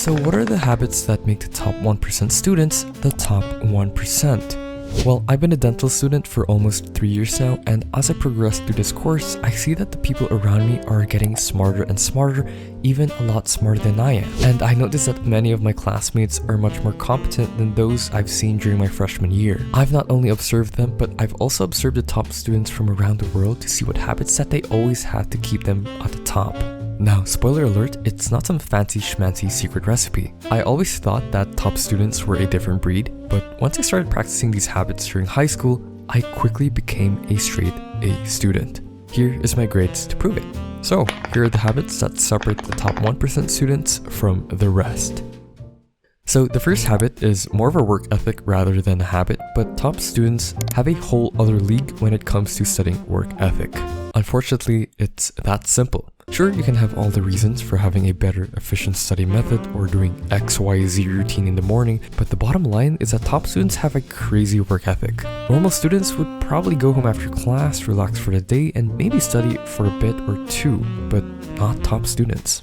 So what are the habits that make the top 1% students the top 1%? Well, I've been a dental student for almost 3 years now, and as I progress through this course, I see that the people around me are getting smarter and smarter, even a lot smarter than I am. And I noticed that many of my classmates are much more competent than those I've seen during my freshman year. I've not only observed them, but I've also observed the top students from around the world to see what habits that they always had to keep them at the top. Now, spoiler alert, it's not some fancy schmancy secret recipe. I always thought that top students were a different breed, but once I started practicing these habits during high school, I quickly became a straight A student. Here is my grades to prove it. So, here are the habits that separate the top 1% students from the rest. So the first habit is more of a work ethic rather than a habit, but top students have a whole other league when it comes to studying work ethic. Unfortunately, it's that simple. Sure, you can have all the reasons for having a better efficient study method or doing XYZ routine in the morning, but the bottom line is that top students have a crazy work ethic. Normal students would probably go home after class, relax for the day, and maybe study for a bit or two, but not top students.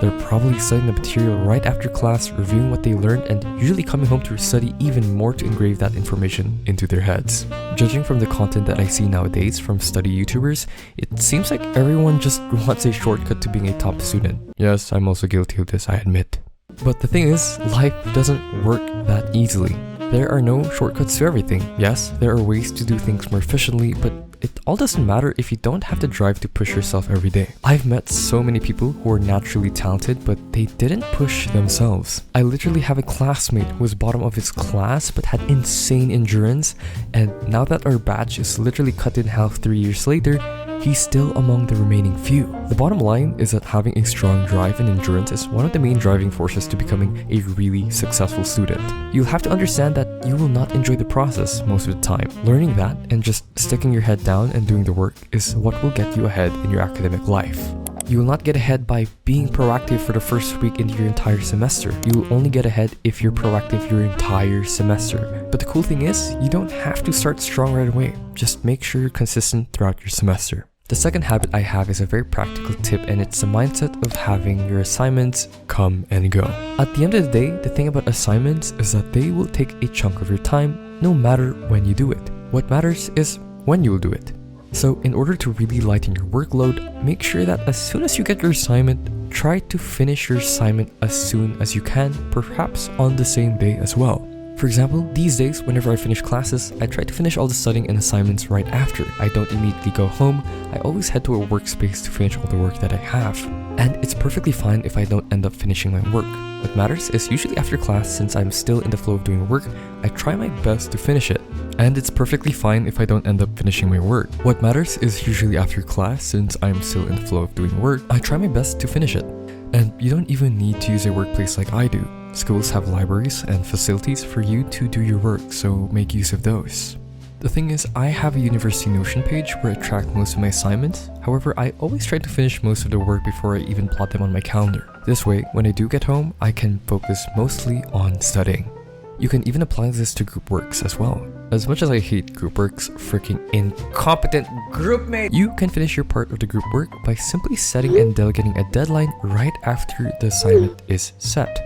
They're probably studying the material right after class, reviewing what they learned, and usually coming home to study even more to engrave that information into their heads. Judging from the content that I see nowadays from study YouTubers, it seems like everyone just wants a shortcut to being a top student. Yes, I'm also guilty of this, I admit. But the thing is, life doesn't work that easily. There are no shortcuts to everything. Yes, there are ways to do things more efficiently, but it all doesn't matter if you don't have the drive to push yourself every day. I've met so many people who are naturally talented, but they didn't push themselves. I literally have a classmate who was bottom of his class but had insane endurance, and now that our batch is literally cut in half 3 years later, he's still among the remaining few. The bottom line is that having a strong drive and endurance is one of the main driving forces to becoming a really successful student. You'll have to understand that you will not enjoy the process most of the time. Learning that and just sticking your head down and doing the work is what will get you ahead in your academic life. You will not get ahead by being proactive for the first week into your entire semester. You will only get ahead if you're proactive your entire semester. But the cool thing is, you don't have to start strong right away. Just make sure you're consistent throughout your semester. The second habit I have is a very practical tip, and it's the mindset of having your assignments come and go. At the end of the day, the thing about assignments is that they will take a chunk of your time no matter when you do it. What matters is when you will do it. So in order to really lighten your workload, make sure that as soon as you get your assignment, try to finish your assignment as soon as you can, perhaps on the same day as well. For example, these days, whenever I finish classes, I try to finish all the studying and assignments right after. I don't immediately go home. I always head to a workspace to finish all the work that I have. And it's perfectly fine if I don't end up finishing my work. What matters is usually after class, since I'm still in the flow of doing work, I try my best to finish it. And it's perfectly fine if I don't end up finishing my work. What matters is usually after class, since I'm still in the flow of doing work, I try my best to finish it. And you don't even need to use a workplace like I do. Schools have libraries and facilities for you to do your work, so make use of those. The thing is, I have a University Notion page where I track most of my assignments. However, I always try to finish most of the work before I even plot them on my calendar. This way, when I do get home, I can focus mostly on studying. You can even apply this to group works as well. As much as I hate group works, freaking incompetent groupmate, you can finish your part of the group work by simply setting and delegating a deadline right after the assignment is set.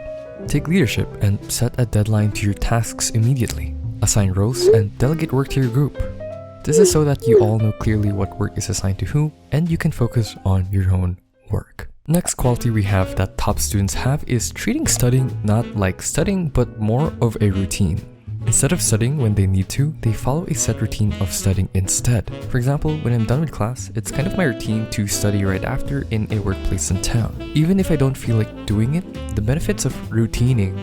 Take leadership and set a deadline to your tasks immediately. Assign roles and delegate work to your group. This is so that you all know clearly what work is assigned to who, and you can focus on your own work. Next quality we have that top students have is treating studying not like studying, but more of a routine. Instead of studying when they need to, they follow a set routine of studying instead. For example, when I'm done with class, it's kind of my routine to study right after in a workplace in town. Even if I don't feel like doing it, the benefits of routining,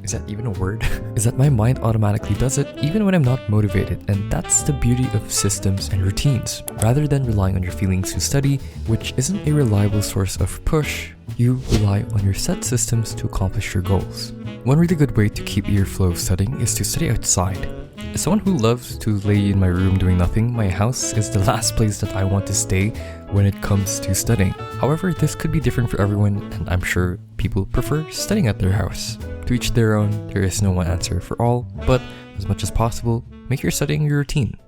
is that even a word? is that my mind automatically does it even when I'm not motivated, and that's the beauty of systems and routines. Rather than relying on your feelings to study, which isn't a reliable source of push, you rely on your set systems to accomplish your goals. One really good way to keep your flow of studying is to study outside. As someone who loves to lay in my room doing nothing, my house is the last place that I want to stay when it comes to studying. However, this could be different for everyone, and I'm sure people prefer studying at their house. To each their own, there is no one answer for all, but as much as possible, make your studying your routine.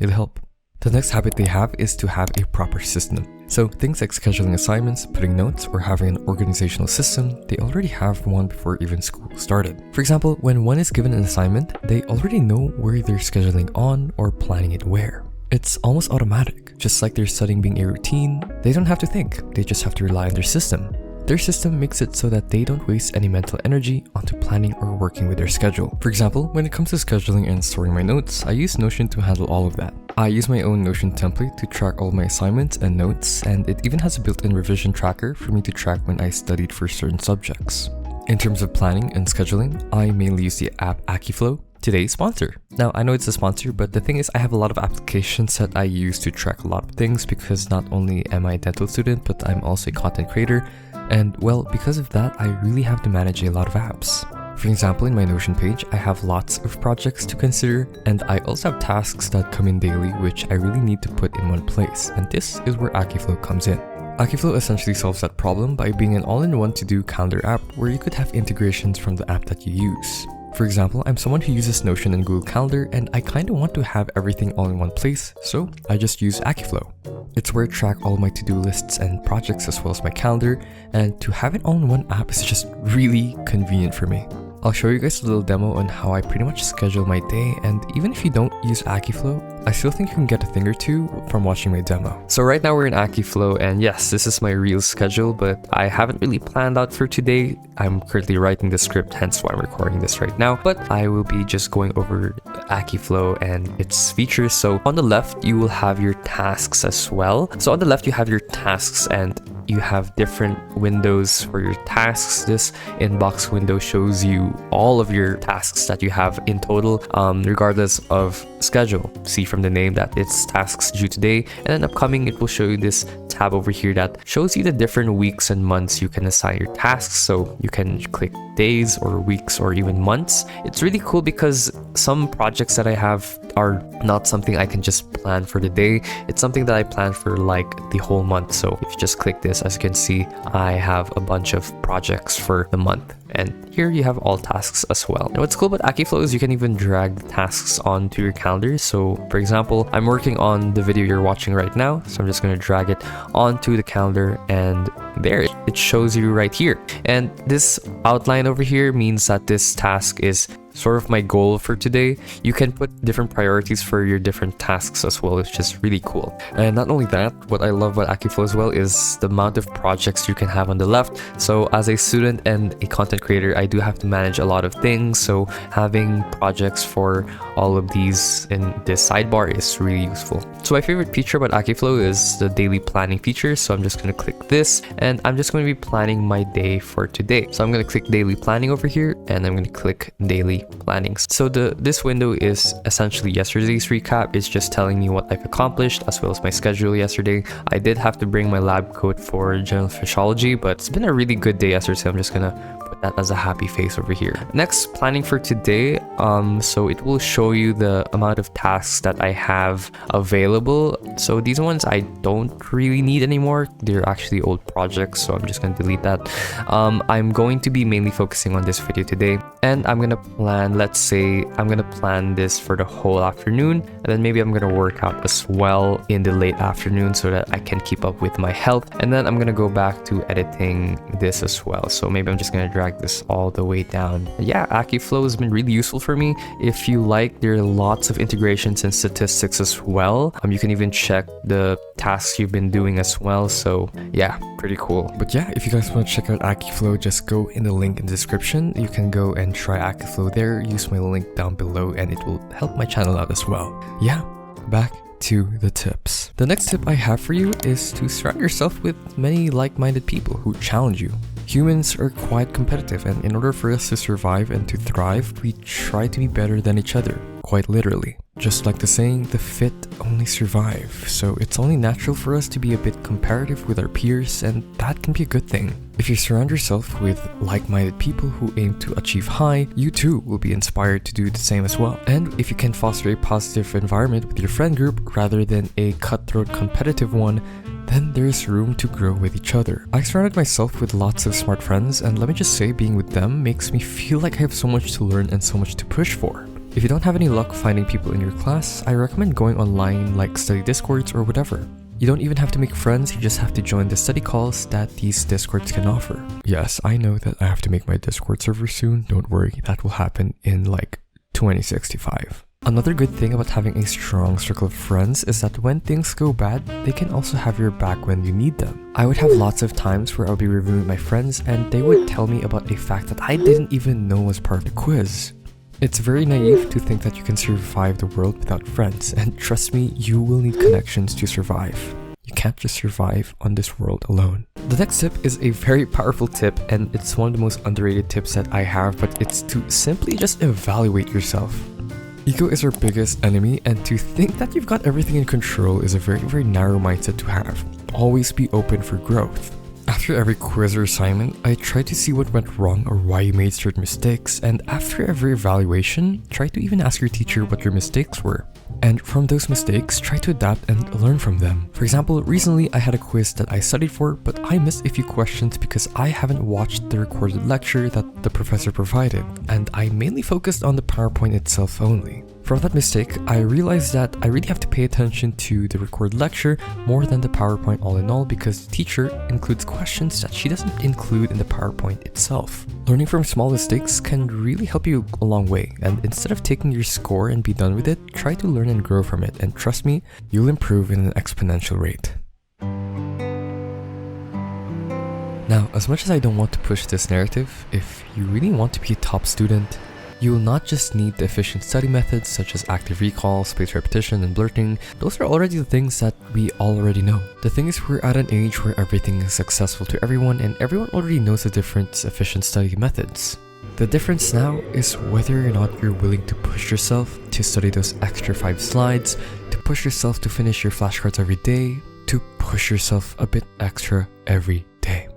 It'll help. The next habit they have is to have a proper system. So things like scheduling assignments, putting notes, or having an organizational system, they already have one before even school started. For example, when one is given an assignment, they already know where they're scheduling on or planning it where. It's almost automatic. Just like their studying being a routine, they don't have to think, they just have to rely on their system. Their system makes it so that they don't waste any mental energy onto planning or working with their schedule. For example, when it comes to scheduling and storing my notes, I use Notion to handle all of that. I use my own Notion template to track all my assignments and notes, and it even has a built-in revision tracker for me to track when I studied for certain subjects. In terms of planning and scheduling, I mainly use the app AkiFlow, today's sponsor. Now, I know it's a sponsor, but the thing is I have a lot of applications that I use to track a lot of things because not only am I a dental student, but I'm also a content creator. And well, because of that, I really have to manage a lot of apps. For example, in my Notion page, I have lots of projects to consider, and I also have tasks that come in daily which I really need to put in one place, and this is where AkiFlow comes in. AkiFlow essentially solves that problem by being an all-in-one to-do calendar app where you could have integrations from the app that you use. For example, I'm someone who uses Notion and Google Calendar, and I kinda want to have everything all in one place, so I just use AkiFlow. It's where I track all my to-do lists and projects as well as my calendar, and to have it all in one app is just really convenient for me. I'll show you guys a little demo on how I pretty much schedule my day, and even if you don't use AkiFlow, I still think you can get a thing or two from watching my demo. So right now we're in AkiFlow, and yes, this is my real schedule, but I haven't really planned out for today. I'm currently writing the script, hence why I'm recording this right now, but I will be just going over AkiFlow and its features. So on the left, you will have your tasks as well. So on the left, you have your tasks and you have different windows for your tasks. This inbox window shows you all of your tasks that you have in total, regardless of schedule. See from the name that it's tasks due today, and then upcoming, it will show you this tab over here that shows you the different weeks and months you can assign your tasks. So you can click days or weeks or even months. It's really cool because some projects that I have are not something I can just plan for the day. It's something that I plan for like the whole month. So if you just click this, as you can see, I have a bunch of projects for the month. And here you have all tasks as well. And what's cool about AkiFlow is you can even drag the tasks onto your calendar. So for example, I'm working on the video you're watching right now. So I'm just going to drag it onto the calendar, and there it shows you right here. And this outline over here means that this task is sort of my goal for today. You can put different priorities for your different tasks as well, which is really cool. And not only that, what I love about AkiFlow as well is the amount of projects you can have on the left. So as a student and a content creator, I do have to manage a lot of things. So having projects for all of these in this sidebar is really useful. So my favorite feature about AkiFlow is the daily planning feature. So I'm just going to click this, and I'm just going to be planning my day for today. So I'm going to click daily planning over here, and I'm going to click daily planning. So this window is essentially yesterday's recap. It's just telling me what I've accomplished as well as my schedule yesterday. I did have to bring my lab coat for general physiology, but it's been a really good day yesterday, so I'm just gonna put that as a happy face over here. Next, planning for today. So it will show you the amount of tasks that I have available. So these ones I don't really need anymore. They're actually old projects, so I'm just gonna delete that. I'm going to be mainly focusing on this video today, and I'm gonna plan, let's say I'm gonna plan this for the whole afternoon, and then maybe I'm gonna work out as well in the late afternoon so that I can keep up with my health, and then I'm gonna go back to editing this as well. So maybe I'm just gonna drag this all the way down. Yeah, AkiFlow has been really useful for me. If you like, there are lots of integrations and statistics as well. You can even check the tasks you've been doing as well. So yeah, pretty cool. But yeah, if you guys want to check out AkiFlow, just go in the link in the description. You can go and try AkiFlow there. Use my link down below, and it will help my channel out as well. Yeah, back to the tips. The next tip I have for you is to surround yourself with many like-minded people who challenge you. Humans are quite competitive, and in order for us to survive and to thrive, we try to be better than each other, quite literally. Just like the saying, the fit only survive, so it's only natural for us to be a bit comparative with our peers, and that can be a good thing. If you surround yourself with like-minded people who aim to achieve high, you too will be inspired to do the same as well. And if you can foster a positive environment with your friend group rather than a cutthroat competitive one, then there's room to grow with each other. I surrounded myself with lots of smart friends, and let me just say, being with them makes me feel like I have so much to learn and so much to push for. If you don't have any luck finding people in your class, I recommend going online like study discords or whatever. You don't even have to make friends, you just have to join the study calls that these Discords can offer. Yes, I know that I have to make my Discord server soon, don't worry, that will happen in like 2065. Another good thing about having a strong circle of friends is that when things go bad, they can also have your back when you need them. I would have lots of times where I'll be reviewing with my friends and they would tell me about a fact that I didn't even know was part of the quiz. It's very naive to think that you can survive the world without friends, and trust me, you will need connections to survive. You can't just survive on this world alone. The next tip is a very powerful tip, and it's one of the most underrated tips that I have, but it's to simply just evaluate yourself. Ego is our biggest enemy, and to think that you've got everything in control is a very narrow mindset to have. Always be open for growth. After every quiz or assignment, I try to see what went wrong or why you made certain mistakes, and after every evaluation, try to even ask your teacher what your mistakes were. And from those mistakes, try to adapt and learn from them. For example, recently I had a quiz that I studied for, but I missed a few questions because I haven't watched the recorded lecture that the professor provided, and I mainly focused on the PowerPoint itself only. From that mistake, I realized that I really have to pay attention to the recorded lecture more than the PowerPoint all in all, because the teacher includes questions that she doesn't include in the PowerPoint itself. Learning from small mistakes can really help you a long way, and instead of taking your score and be done with it, try to learn and grow from it, and trust me, you'll improve in an exponential rate. Now, as much as I don't want to push this narrative, if you really want to be a top student, you will not just need the efficient study methods such as active recall, spaced repetition, and blurting. Those are already the things that we already know. The thing is, we're at an age where everything is accessible to everyone, and everyone already knows the different efficient study methods. The difference now is whether or not you're willing to push yourself to study those extra 5 slides, to push yourself to finish your flashcards every day, to push yourself a bit extra every day.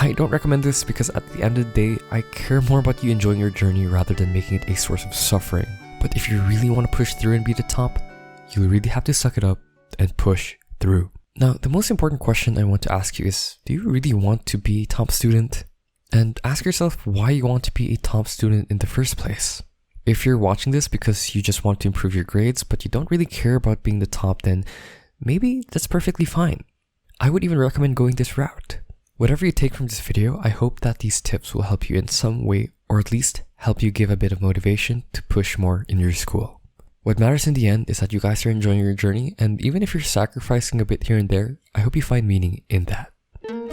I don't recommend this because at the end of the day, I care more about you enjoying your journey rather than making it a source of suffering. But if you really want to push through and be the top, you'll really have to suck it up and push through. Now, the most important question I want to ask you is, do you really want to be a top student? And ask yourself why you want to be a top student in the first place. If you're watching this because you just want to improve your grades, but you don't really care about being the top, then maybe that's perfectly fine. I would even recommend going this route. Whatever you take from this video, I hope that these tips will help you in some way, or at least help you give a bit of motivation to push more in your school. What matters in the end is that you guys are enjoying your journey, and even if you're sacrificing a bit here and there, I hope you find meaning in that.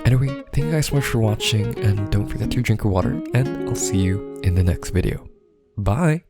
Anyway, thank you guys so much for watching, and don't forget to drink your water, and I'll see you in the next video. Bye!